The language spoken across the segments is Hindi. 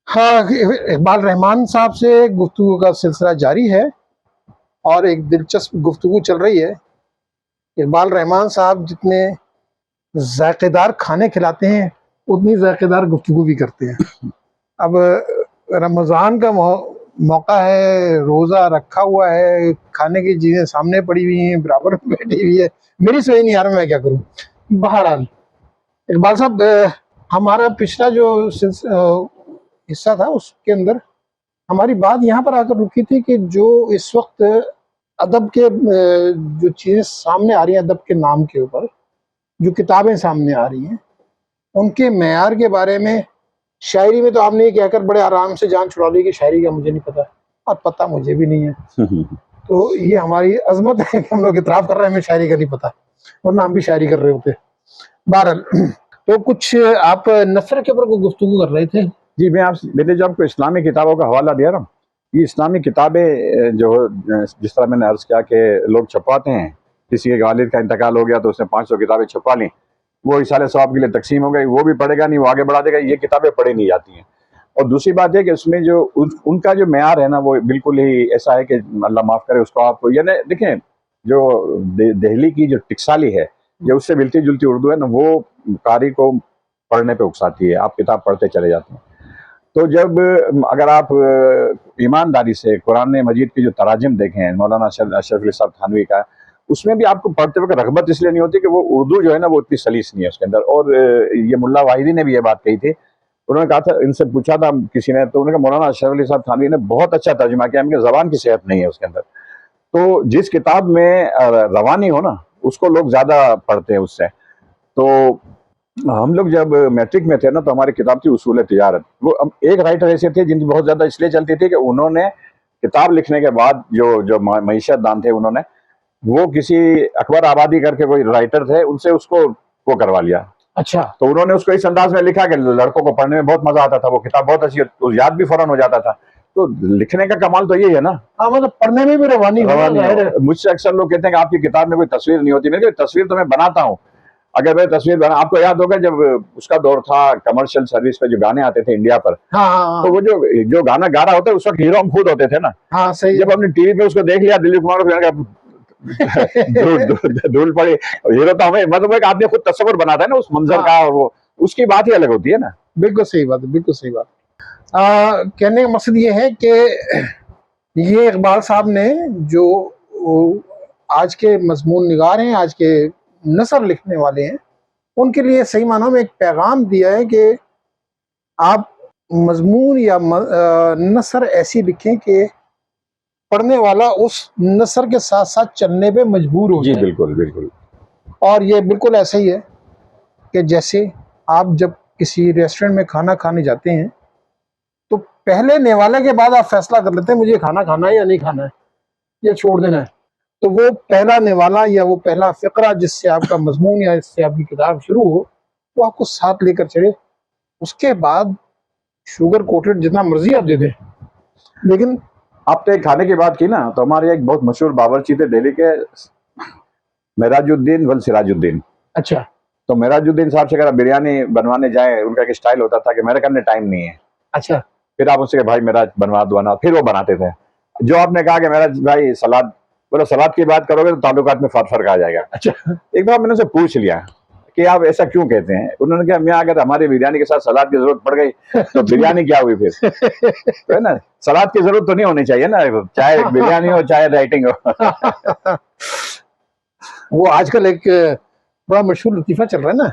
हाँ, इकबाल रहमान साहब से गुफ्तगू का सिलसिला जारी है और एक दिलचस्प गुफ्तगू चल रही है। इकबाल रहमान साहब जितने जायकेदार खाने खिलाते हैं, उतनी जायकेदार गुफ्तगू भी करते हैं। अब रमज़ान का मौका है, रोज़ा रखा हुआ है, खाने की चीज़ें सामने पड़ी हुई हैं, बराबर में बैठी हुई है। मेरी समझ नहीं आ रहा मैं क्या करूँ। बहरहाल इकबाल साहब, हमारा पिछला जो हिस्सा था उसके अंदर हमारी बात यहाँ पर आकर रुकी थी कि जो इस वक्त अदब के जो चीज़ें सामने आ रही हैं, अदब के नाम के ऊपर जो किताबें सामने आ रही हैं, उनके मेयार के बारे में। शायरी में तो आपने ये कहकर बड़े आराम से जान छुड़ा ली कि शायरी का मुझे नहीं पता, और पता मुझे भी नहीं है। तो ये हमारी अजमत है कि हम लोग इतराफ़ कर रहे हैं हमें शायरी का नहीं पता, वरना हम भी शायरी कर रहे होते। बहरहाल, तो कुछ आप नसर के ऊपर गुफ्तगू कर रहे थे। जी, मैंने जो आपको इस्लामी किताबों का हवाला दिया ना, ये इस्लामी किताबें जो जिस तरह मैंने अर्ज किया कि लोग छपवाते हैं, किसी के वालिद का इंतकाल हो गया तो उसने 500 किताबें छपवा ली, वो इसाले सवाब के लिए तकसीम हो गई, वो भी पढ़ेगा नहीं, वो आगे बढ़ा देगा, ये किताबें पढ़ी नहीं जाती हैं। और दूसरी बात है कि उसमें जो उनका जो मेयार है ना, वो बिल्कुल ही ऐसा है कि अल्लाह माफ़ करे उसको। आप यानी देखें, जो दहली की जो टिकसाली है, ये उससे मिलती जुलती उर्दू है ना, वो कारी को पढ़ने पे उकसाती है, आप किताब पढ़ते चले जाते हैं। तो जब अगर आप ईमानदारी से कुरान मजीद की जो तराजिम देखें मौलाना अशरफ अली साहब थानवी का, उसमें भी आपको पढ़ते वक्त रगबत इसलिए नहीं होती कि वो उर्दू जो है ना वो इतनी सलीस नहीं है उसके अंदर। और ये मुल्ला वाहिदी ने भी ये बात कही थी, उन्होंने कहा था, इनसे पूछा था किसी ने, तो उन्होंने कहा मौलाना अशरफ अली साहब थानवी ने बहुत अच्छा तर्जुमा किया, इनकी ज़बान की सेहत नहीं है उसके अंदर। तो जिस किताब में रवानी हो ना, उसको लोग ज़्यादा पढ़ते हैं उससे। तो हम लोग जब मैट्रिक में थे ना, तो हमारी किताब थी उसूल तिजारत। वो एक राइटर ऐसे थे जिनकी बहुत ज्यादा इसलिए चलती थी कि उन्होंने किताब लिखने के बाद जो जो मईशत दान थे, उन्होंने वो किसी अकबर आबादी करके कोई राइटर थे, उनसे उसको वो करवा लिया। अच्छा। तो उन्होंने उसको इस अंदाज में लिखा कि लड़कों को पढ़ने में बहुत मजा आता था, वो किताब बहुत अच्छी, तो याद भी फौरन हो जाता था। तो लिखने का कमाल तो यही है ना। हाँ, मतलब पढ़ने में भी रवानी मुझसे अक्सर लोग कहते हैं कि आपकी किताब में कोई तस्वीर नहीं होती। मेरी तस्वीर तो मैं बनाता हूँ। अगर मैं तस्वीर बना, आपको याद होगा जब उसका दौर था कमर्शियल सर्विस पे जो गाने आते थे इंडिया पर, हाँ, तो वो जो गाना गा रहा होता है उस वक्त हीरो हम खुद होते थे ना। हाँ, सही। जब हमने टीवी पे उसको देख लिया दिलीप कुमार को, धूल पड़ी, हीरो तो हमें मतलब एक आदमी खुद तस्वीर बनाता है ना उस मंजर का, और वो उसकी बात ही अलग होती है ना। बिल्कुल सही बात है, बिल्कुल सही बात। कहने का मकसद ये है कि ये इकबाल साहब ने जो आज के मजमून निगार हैं, आज के नसर लिखने वाले हैं, उनके लिए सही मानों में एक पैगाम दिया है कि आप मजमून या नसर ऐसी लिखें कि पढ़ने वाला उस नसर के साथ साथ चलने पे मजबूर हो जी जाए। बिल्कुल बिल्कुल। और ये बिल्कुल ऐसा ही है कि जैसे आप जब किसी रेस्टोरेंट में खाना खाने जाते हैं, तो पहले नेवाले के बाद आप फैसला कर लेते हैं मुझे खाना खाना है या नहीं खाना है, या छोड़ देना है। तो वो पहला नेवाला या वो पहला फ़िक्रा जिससे आपका मजमून या जिससे आपकी किताब शुरू हो, वो आपको साथ लेकर चले। उसके बाद शुगर कोटेड जितना मर्जी आप दे दें, लेकिन आपने खाने की बात की ना, तो हमारे एक बहुत मशहूर बावर्ची थे दिल्ली के, मेराजुद्दीन वल सिराजुद्दीन। अच्छा। तो मेराजुद्दीन साहब से अगर बिरयानी बनवाने जाए, उनका एक स्टाइल होता था कि मेरे करने टाइम नहीं है। अच्छा। फिर आप उससे भाई मेरा बनवा दो ना, फिर वो बनाते थे। जो आपने कहा कि मेरा भाई सलाद, बोलो सलाद की बात करोगे तो ताल्लुकात में फर्क आ जाएगा। अच्छा। एक बार मैंने उनसे पूछ लिया कि आप ऐसा क्यों कहते हैं। उन्होंने कहा मैं अगर हमारी बिरयानी के साथ सलाद की जरूरत पड़ गई तो बिरयानी क्या हुई फिर। तो है ना, सलाद की जरूरत तो नहीं होनी चाहिए ना, चाहे बिरयानी हो चाहे राइटिंग हो। वो आजकल एक बड़ा मशहूर लतीफा चल रहा है ना,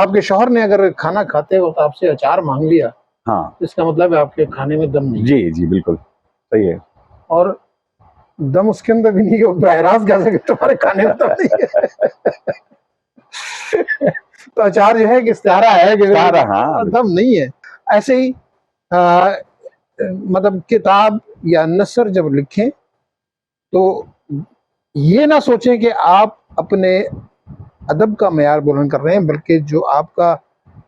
आपके शौहर ने अगर खाना खाते हो तो आपसे अचार मांग लिया, हाँ, इसका मतलब है आपके खाने में दम नहीं। जी जी बिल्कुल सही है। और दम उसके अंदर भी नहीं, बहराज कह सके तुम्हारे खाने में दम नहीं है। तो अचार जो है कि इस्तारा है कि हाँ, दम नहीं है। ऐसे ही मतलब किताब या नसर जब लिखें तो ये ना सोचें कि आप अपने अदब का मेयार बुलंद कर रहे हैं, बल्कि जो आपका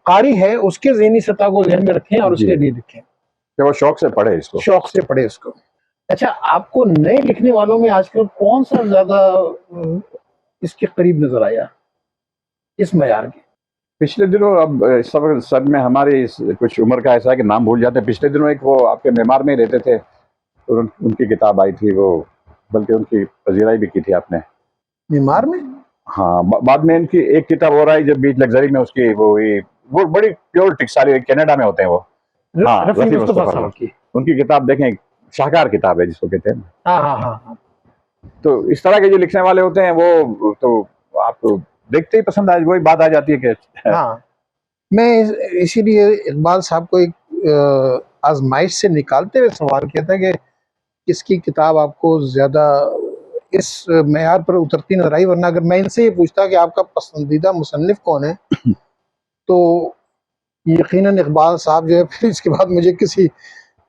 कारी है उसके ज़हनी सतह को ध्यान में रखें और उसके लिए लिखें कि वो शौक से पढ़े इसको, शौक से पढ़े इसको। अच्छा, आपको नए लिखने वालों में आजकल कौन सा ज्यादा इसके करीब नजर आया इस मेयार के? पिछले दिनों अब सब में हमारी कुछ उम्र का ऐसा है कि नाम भूल जाते हैं। पिछले दिनों एक वो आपके मेमार में ही रहते थे, उनकी किताब आई थी वो, बल्कि उनकी पजीराई भी की थी आपने। बीमार में? हाँ, बाद में इनकी एक किताब और आई जब बीच लग्जरी में उसकी वो हुई, वो बड़ी प्योर टिक्साली, कनाडा में होते हैं वो। हाँ, रफी रफी मुस्तफा मुस्तफा साहब की। उनकी किताब देखें, शाहकार किताब है जिसको कहते हैं। हाँ हाँ हाँ। तो इस तरह के जो लिखने वाले होते हैं वो तो आप देखते ही पसंद आ, वही बात आ जाती है कि हाँ, मैं इसीलिए इकबाल साहब को एक आजमाइश से निकालते हुए सवाल किया था कि किसकी किताब आपको ज्यादा इस मेयार पर उतरती नजर आई, वरना अगर मैं इनसे ये पूछता कि आपका पसंदीदा मुसन्निफ कौन है तो यकीनन इकबाल साहब जो है, फिर इसके बाद मुझे किसी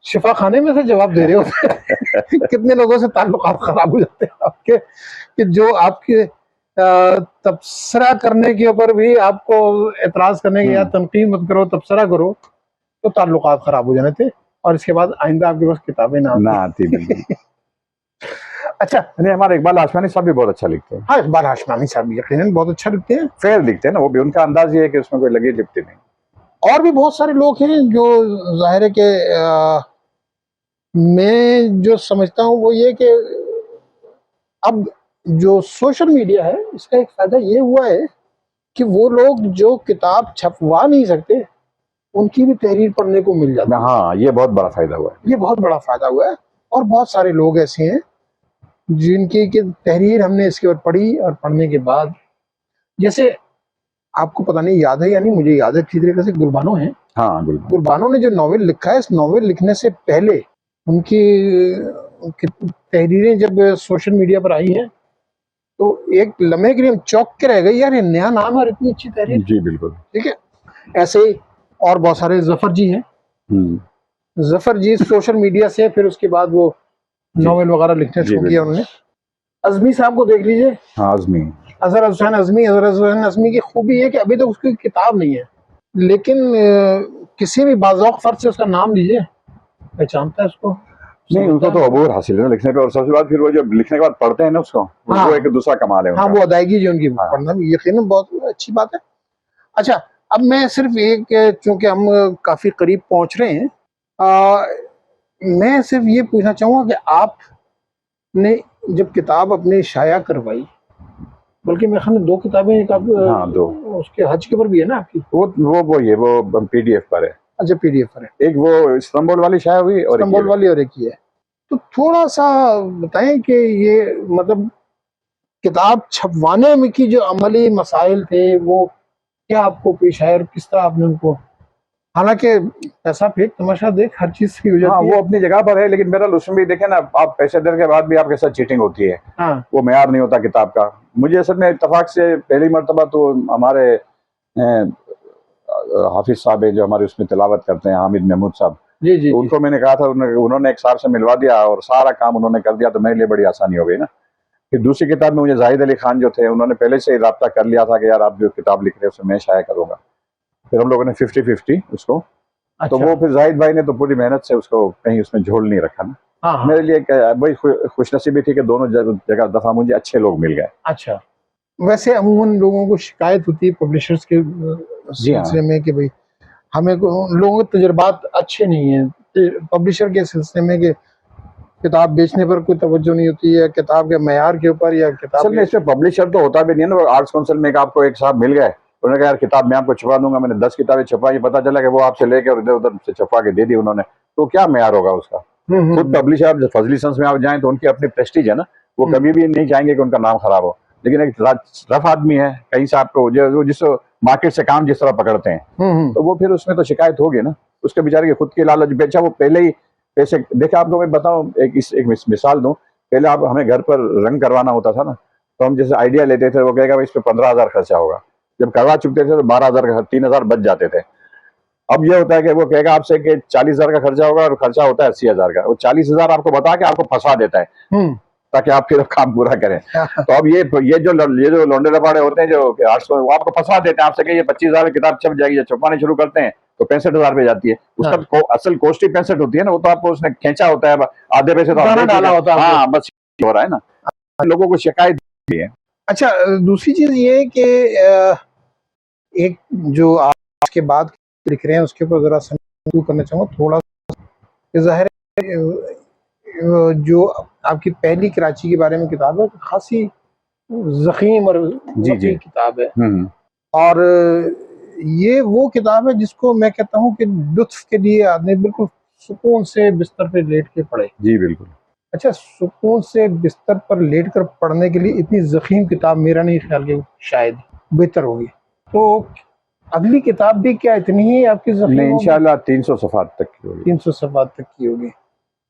शिफा खाने में से जवाब दे रहे होते। कितने लोगों से ताल्लुकात खराब हो जाते हैं आपके, कि जो आपके तबसरा करने के ऊपर भी आपको एतराज करने के या तनकीद मत करो, तबसरा करो, तो ताल्लुकात खराब हो जाने थे और इसके बाद आइंदा आपके पास किताबें ना आती। बिल्कुल। अच्छा, नहीं, हमारे इकबाल आशमानी साहब भी बहुत अच्छा लिखते हैं। हाँ, इकबाल आशमानी साहब यकीनन बहुत अच्छा लिखते हैं, फेयर लिखते हैं ना, वो भी उनका अंदाज ये है कि उसमें कोई लगी लिपटी नहीं। और भी बहुत सारे लोग हैं जो जाहिर है कि मैं जो समझता हूँ वो ये कि अब जो सोशल मीडिया है इसका एक फायदा ये हुआ है कि वो लोग जो किताब छपवा नहीं सकते उनकी भी तहरीर पढ़ने को मिल जाती है। हाँ, ये बहुत बड़ा फायदा हुआ है। ये बहुत बड़ा फायदा हुआ है, और बहुत सारे लोग ऐसे हैं जिनकी की तहरीर हमने इसके ऊपर पढ़ी, और पढ़ने के बाद, जैसे आपको पता नहीं याद है या नहीं, मुझे याद है अच्छी तरीके से, गुलबानो है। हाँ, बिल्कुल। गुलबानो ने जो नॉवेल लिखा है, इस नॉवेल लिखने से पहले उनकी तहरीरें जब सोशल मीडिया पर आई हैं तो एक लम्हे के लिए हम चौंक के रह गए, यार ये नया नाम है और इतनी अच्छी तहरीर। जी बिल्कुल। ठीक है, ऐसे ही और बहुत सारे, जफर जी हैं। जफर जी सोशल मीडिया से फिर उसके बाद वो नॉवेल वगैरह लिखना शुरू किया उन्होंने। अजमी साहब को देख लीजिए। हाँ, अजमी, अजहर हुसैन अजमी। अजहर हुसैन अजमी की खूबी है कि अभी तक उसकी किताब नहीं है, लेकिन किसी भी बाज़ौक़ फर्द से उसका नाम लीजिए, पहचानता है उसको। नहीं, उनको तो अबूर हासिल है लिखने पे, और सबसे बाद फिर वो जब लिखने के बाद पढ़ते हैं ना उसको, हाँ, वो एक दूसरा कमाल है उनका। हाँ, वो अदायगी जो उनकी हाँ। पढ़ना भी यकीनन बहुत अच्छी बात है। अच्छा, अब मैं सिर्फ एक, चूंकि हम काफी करीब पहुंच रहे हैं, मैं सिर्फ ये पूछना चाहूंगा कि आपने जब किताब अपनी शाया करवाई, बल्कि मेरे ख्याल में 2 किताबें, एक आप, हाँ, 2 उसके हज के ऊपर भी है ना आपकी? वो पीडीएफ पर है। अच्छा, पीडीएफ पर है। एक वो इस्तांबुल वाली शाया हुई और इस्तांबुल वाली, और एक ये है। तो थोड़ा सा बताएं कि ये मतलब किताब छपवाने में की जो अमली मसाइल थे वो क्या आपको पेश आए, और किस तरह आपने उनको, हालांकि पैसा फेंक तमाशा देख हर चीज की हो जाती हाँ, है। वो अपनी जगह पर है, लेकिन मेरा उसमें भी देखे ना, आप पैसे देने के बाद भी आपके साथ चीटिंग होती है। हाँ, वो मेयार नहीं होता किताब का। मुझे असल में इत्तेफाक से पहली मरतबा तो हमारे हाफिज साहब है जो हमारे उसमें तिलावत करते हैं, हामिद महमूद साहब, जी जी, तो उनको मैंने कहा था, उन्होंने एक साहब से मिलवा दिया और सारा काम उन्होंने कर दिया, तो मेरे लिए बड़ी आसानी हो गई ना। फिर दूसरी किताब में मुझे जाहिद अली खान जो थे, उन्होंने पहले से ही रब्ता कर लिया था कि यार आप जो किताब लिख रहे हैं उसमें मैं शाया करूंगा। फिर हम लोगों ने 50-50 उसको, अच्छा। तो वो फिर जाहिद भाई ने तो पूरी मेहनत से उसको कहीं उसमें झोल नहीं रखा ना। हाँ, हाँ। मेरे लिए बड़ी खुशनसीबी थी कि दोनों जगह दफा मुझे अच्छे लोग मिल गए। अच्छा, वैसे अमूमन लोगों को शिकायत होती है पब्लिशर्स के जी हाँ। सिलसिले में कि भाई हमें लोगों के तजुर्बात अच्छे नहीं है पब्लिशर के सिलसिले में, कि किताब बेचने पर कोई तवज्जो नहीं होती है, किताब के मयार के ऊपर, या किताब असल में इसमें पब्लिशर तो होता भी नहीं है ना। आर्ट्स काउंसिल में आपको एक साहब मिल गए, उन्होंने कहा यार किताब मैं आपको छपा दूंगा, मैंने 10 किताबें छपाई, पता चला कि वो आपसे लेके और इधर उधर से छपा के दे दी उन्होंने, तो क्या मेयार होगा उसका? खुद पब्लिशर फजली सन्स में आप जाएं तो उनकी अपनी प्रेस्टीज है ना, वो कभी भी नहीं चाहेंगे कि उनका नाम खराब हो। लेकिन एक रफ आदमी है, कहीं से आपको जो जिस मार्केट से काम जिस तरह पकड़ते हैं, तो वो फिर उसमें तो शिकायत होगी ना। उसके बेचारे की खुद की लालच, बेचा वो पहले ही पैसे। देखिए आपको मैं बताऊं, एक मिसाल दूं, पहले आप हमें घर पर रंग करवाना होता था ना, तो हम जैसे आइडिया लेते थे, वो कहेगा भाई इस पे 15,000 खर्चा होगा, जब करवा चुकते थे तो 12,000 का 3,000 बच जाते थे। अब ये होता है कि वो कहेगा आपसे कि 40,000 का खर्चा होगा और खर्चा होता है 80,000 का, वो 40,000 आपको बता के आपको फंसा देता है ताकि आप फिर काम पूरा करें। तो अब ये जो लौंडे लफाड़े होते हैं जो वो आपको फंसा देते हैं, आपसे कि ये 25,000 की किताब छप जाएगी, जब छपवाने शुरू करते हैं तो 65,000 पे जाती है। उसका असल कॉस्ट ही 65 होती है ना, वो तो आपको उसने खींचा होता है, आधे पैसे तो आप डाला होता है। हाँ, बस हो रहा है ना, लोगों को शिकायत है। अच्छा, दूसरी चीज ये है कि एक जो आज के बाद लिख रहे हैं उसके ऊपर जरा शुरू करना चाहूँगा थोड़ा। ज़ाहिर है जो आपकी पहली कराची के बारे में किताब है खासी ज़ख़ीम और जी जी वफ़ी किताब है, और ये वो किताब है जिसको मैं कहता हूँ कि लुत्फ़ के लिए आदमी बिल्कुल सुकून से बिस्तर पे लेट के पढ़े। जी बिल्कुल। अच्छा, सुकून से बिस्तर पर लेट कर पढ़ने के लिए इतनी ज़ख़ीम किताब मेरा नहीं ख्याल कि शायद बेहतर होगी। तो अगली किताब भी क्या इतनी ही आपकी नहीं, ज़ख़ीम होगी? इंशाल्लाह 300 सफ़ात तक की होगी। 300 सफ़ात तक की होगी।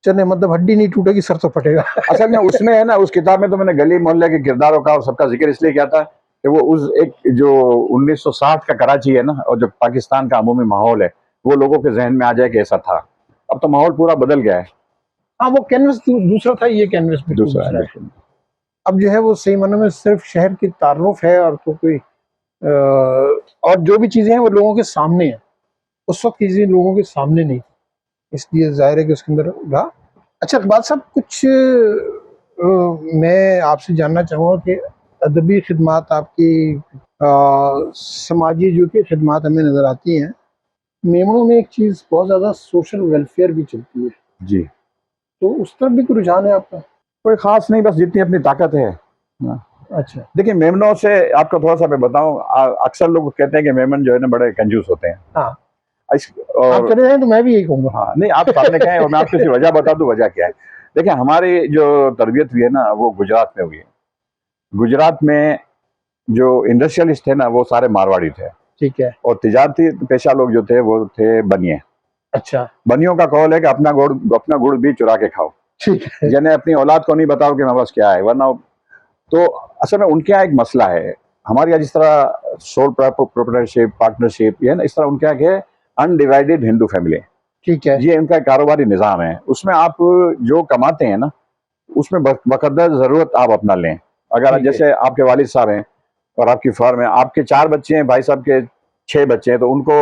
चले, मतलब हड्डी नहीं टूटेगी, सर तो फटेगा। असल में उसमें है ना, उस किताब में तो मैंने गली मोहल्ले के किरदारों का और सबका जिक्र इसलिए किया था कि वो उस एक जो 1960 का कराची है ना, और जो पाकिस्तान का अमूमी माहौल है, वो लोगों के जहन में आ जाए कि ऐसा था। अब तो माहौल पूरा बदल गया है। हाँ, वो कैनवस दूसरा था, ये कैनवस बिल्कुल दूसरा है दूसरा है। बिल्कुल। अब जो है वो सही मानों में सिर्फ शहर की तारुफ है, और तो कोई और जो भी चीज़ें हैं वो लोगों के सामने हैं। उस वक्त की चीज़ें लोगों के सामने नहीं थी, इसलिए ज़ाहिर है कि उसके अंदर रहा। अच्छा इकबाल साहब, कुछ मैं आपसे जानना चाहूँगा कि अदबी खिदमात आपकी, समाजी जो कि खिदमात हमें नज़र आती हैं, मेमनों में एक चीज़ बहुत ज़्यादा सोशल वेलफेयर भी चलती है, जी, तो उस तरफ भी कोई रुझान है आपका? कोई खास नहीं, बस जितनी अपनी ताकत है। हाँ। अच्छा। देखिए, मेमनों से आपको थोड़ा सा मैं बताऊं, अक्सर लोग कहते हैं कि मेमन जो है ना बड़े कंजूस होते हैं। हाँ, आप और चले जाएं तो मैं भी यही कहूँगा। हाँ, नहीं, आप सामने कहें और मैं आपको इसकी वजह बता दूं, वजह क्या है। देखिए, हमारी जो तरबियत हुई है ना, वो गुजरात में हुई है। गुजरात में जो इंडस्ट्रियलिस्ट थे ना, वो सारे मारवाड़ी थे, ठीक है। और तिजारती पेशा लोग जो थे वो थे बनिए। अच्छा, बनियों का कौल है कि अपना गुड़ भी चुरा के खाओ, ठीक है। यानी अपनी औलाद को नहीं बताओ कि मेरे पास क्या है, वरना। तो असल में उनके यहाँ एक मसला है, हमारे यहाँ जिस तरह सोल प्रोप्राइटरशिप, पार्टनरशिप, ये ना, इस तरह उनके यहाँ के अनडिवाइडेड हिंदू फैमिली, ठीक है। ये इनका कारोबारी निज़ाम है। उसमें आप जो कमाते हैं ना, उसमें बकदर ज़रूरत आप अपना लें। अगर ठीक है। जैसे आपके वालिद साहब हैं और आपकी फर्म है, आपके 4 बच्चे हैं, भाई साहब के 6 बच्चे हैं, तो उनको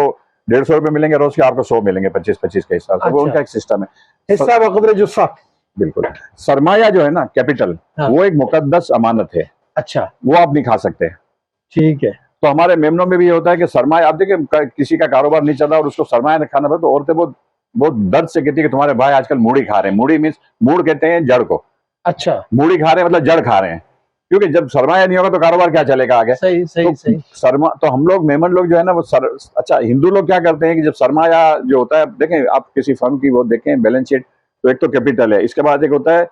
150 रुपये मिलेंगे रोज के, आपको 100 मिलेंगे 25-25 के हिसाब से। वो अच्छा, उनका एक सिस्टम है। हिस्सा बकदर जुस्सा। बिल्कुल। सरमाया जो है ना, कैपिटल, हाँ। वो एक मुकद्दस अमानत है, अच्छा, वो आप नहीं खा सकते। ठीक है। तो हमारे मेमनों में भी ये होता है कि सरमाया, आप देखिए किसी का कारोबार नहीं चल रहा और उसको सरमाया खाना पड़े, तो औरतें बहुत बहुत दर्द से कहती है कि तुम्हारे भाई आजकल मूढ़ी खा रहे हैं। मूढ़ी मीन्स, मूढ़ कहते हैं जड़ को, अच्छा, मूढ़ी खा रहे हैं मतलब जड़ खा रहे हैं, क्योंकि जब सरमाया नहीं होगा तो कारोबार क्या चलेगा आगे। सही सही तो सही। तो हम लोग मेमन लोग जो है ना वो अच्छा, हिंदू लोग क्या करते हैं कि जब सरमाया जो होता है, देखें आप किसी फर्म की वो देखें बैलेंस शीट, तो एक तो कैपिटल है, इसके बाद एक होता है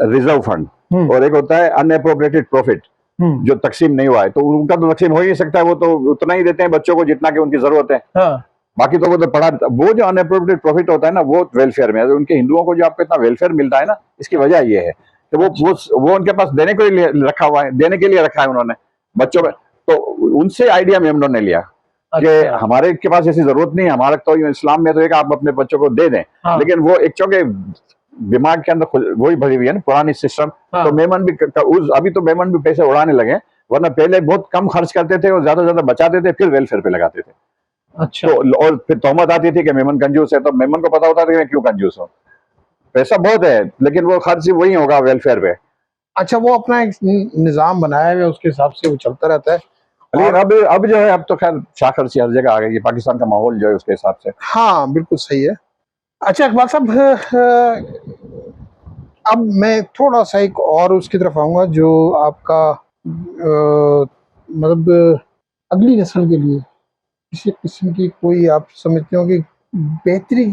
रिजर्व फंड, और एक होता है अनएप्रोप्रिएटेड प्रॉफिट जो तकसीम नहीं हुआ है। तो उनका तो तकसीम हो ही नहीं सकता है, वो तो उतना ही देते हैं बच्चों को जितना कि उनकी जरूरत है। हाँ, बाकी तो वो तो पढ़ा, वो जो अनएप्रोप्रिएटेड प्रॉफिट होता है ना, वो वेलफेयर में है। तो उनके हिंदुओं को जो आपको इतना वेलफेयर मिलता है ना, इसकी वजह ये है कि वो उनके पास देने के लिए रखा हुआ है, देने के लिए रखा है उन्होंने बच्चों में। तो उनसे आइडिया में उन्होंने लिया कि अच्छा, हमारे के पास ऐसी जरूरत नहीं है, हमारा तो इस्लाम में तो एक आप अपने बच्चों को दे दें। हाँ, लेकिन वो एक चौके दिमाग के अंदर वही भरी हुई है ना पुरानी सिस्टम। हाँ, तो मेमन भी अभी तो मेमन भी पैसे उड़ाने लगे, वरना पहले बहुत कम खर्च करते थे और ज्यादा बचाते थे, फिर वेलफेयर पे लगाते थे। अच्छा, तो और फिर तोहमत आती थी कि मेमन कंजूस है, तो मेमन को पता होता था कि मैं क्यों कंजूस हूँ, पैसा बहुत है लेकिन वो खर्च वही होगा वेलफेयर पे। अच्छा। वो अपना एक निज़ाम बनाया हुआ है, उसके हिसाब से वो चलता रहता है। लेकिन और अब जो है, अब तो खैर शाखर हर जगह आ गई, पाकिस्तान का माहौल जो है उसके हिसाब से। हाँ, बिल्कुल सही है। अच्छा इकबाल साहब, अब मैं थोड़ा सा एक और उसकी तरफ आऊँगा जो आपका मतलब अगली नस्ल के लिए किसी किस्म की कोई आप समझते हो कि बेहतरी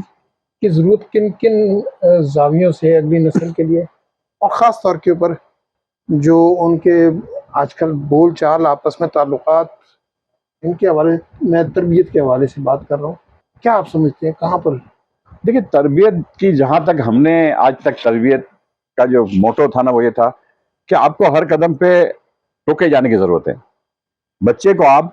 की ज़रूरत किन किन ज़ावियों से है अगली नस्ल के लिए, और ख़ास तौर के ऊपर जो उनके आजकल बोल चाल, आपस में ताल्लुकात, इनके हवाले, मैं तरबियत के हवाले से बात कर रहा हूँ, क्या आप समझते हैं कहाँ पर? देखिए, तरबियत की जहां तक हमने आज तक तरबियत का जो मोटो था ना, वो ये था कि आपको हर कदम पे टोके जाने की जरूरत है। बच्चे को आप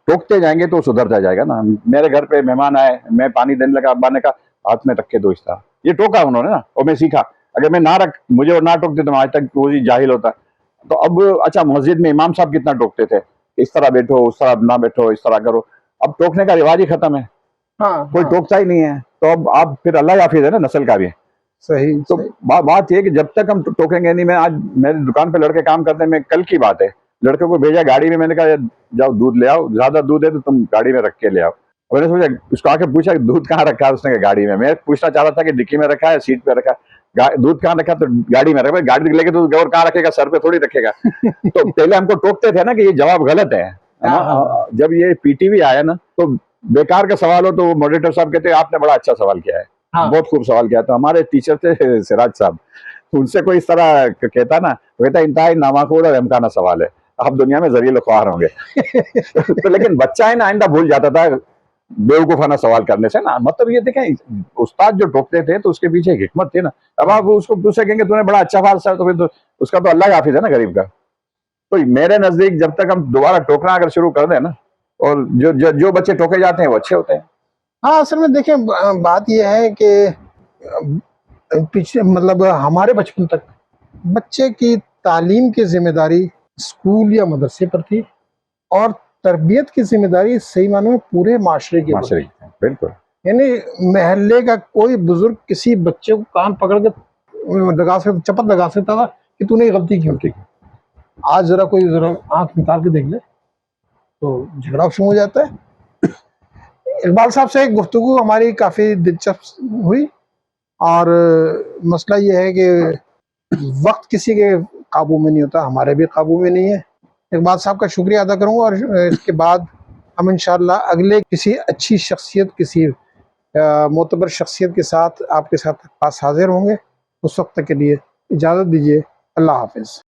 टोकते जाएंगे तो सुधरता जाएगा ना। मेरे घर पे मेहमान आए, मैं पानी देने लगा, अब्बा ने कहा हाथ में रख के दो, इस तरह, ये टोका उन्होंने ना, और मैं सीखा। अगर मैं मुझे और ना टोकते तो मैं आज तक वो ही जाहिल होता। तो अब अच्छा, मस्जिद में इमाम साहब कितना टोकते थे, इस तरह बैठो, उस तरह ना बैठो, इस तरह करो। अब टोकने का रिवाज ही खत्म है, हाँ, कोई हाँ, टोकता ही नहीं है। तो अब आप फिर अल्लाह हाफिज है ना नस्ल का भी। सही तो सही। बात ये है कि जब तक हम टोकेंगे नहीं, मैं आज मेरी दुकान पे लड़के काम करते हैं, मैं कल की बात है, लड़के को भेजा गाड़ी में, मैंने कहा जाओ दूध ले आओ, ज्यादा दूध है तो तुम गाड़ी में रख के ले आओ। मैंने सोचा, उसको आके पूछा दूध कहाँ रखा है, उसने कहा गाड़ी में। मैं पूछना चाह रहा था कि डिक्की में रखा है, सीट पे रखा है, दूध कहाँ रखा, तो गाड़ी में रखा। गाड़ी लेके तो और कहाँ रखेगा, सर पे थोड़ी रखेगा। तो पहले हमको टोकते थे ना कि ये जवाब गलत है ना। जब ये पीटीवी आया ना, तो बेकार का सवाल हो तो मॉडरेटर साहब कहते आपने बड़ा अच्छा सवाल किया है, बहुत खूब सवाल किया। तो हमारे टीचर थे सिराज साहब, उनसे कोई इस तरह कहता ना, तो कहता इंतहाई नामाकूल और अमकाना सवाल है, आप दुनिया में जरिए ख्वार होंगे। तो लेकिन बच्चा है ना, आइंदा भूल जाता था बेवकूफाना सवाल करने से ना। मतलब ये देखें, उस्ताद जो टोकते थे तो उसके पीछे एक हिकमत थी ना। अब आप उसको दूसरे कहेंगे तूने बड़ा अच्छा सवाल था, तो फिर तो उसका तो अल्लाह हाफिज है ना गरीब का। तो मेरे नजदीक जब तक हम दोबारा टोकना अगर शुरू कर दें ना, और जो बच्चे टोके जाते हैं वो अच्छे होते हैं। हाँ, असल में देखें, बात यह है कि पीछे मतलब हमारे बचपन तक बच्चे की तालीम की जिम्मेदारी स्कूल या मदरसे पर थी, और तरबियत की जिम्मेदारी सही मानों में पूरे माशरे की माशरे की, बिल्कुल। यानी महल्ले का कोई बुजुर्ग किसी बच्चे को कान पकड़ के चपत लगा सकता था कि तूने गलती क्यों की। आज जरा कोई जरा आंख निकाल के देख ले तो झगड़ा शुरू हो जाता है। इकबाल साहब से गुफ्तगू हमारी काफ़ी दिलचस्प हुई, और मसला ये है कि वक्त किसी के काबू में नहीं होता, हमारे भी काबू में नहीं है। इकबाल साहब का शुक्रिया अदा करूँगा, और इसके बाद हम इंशाअल्लाह अगले किसी अच्छी शख्सियत, किसी मोतबर शख्सियत के साथ आपके साथ पास हाजिर होंगे। उस वक्त तक के लिए इजाज़त दीजिए। अल्लाह हाफिज़।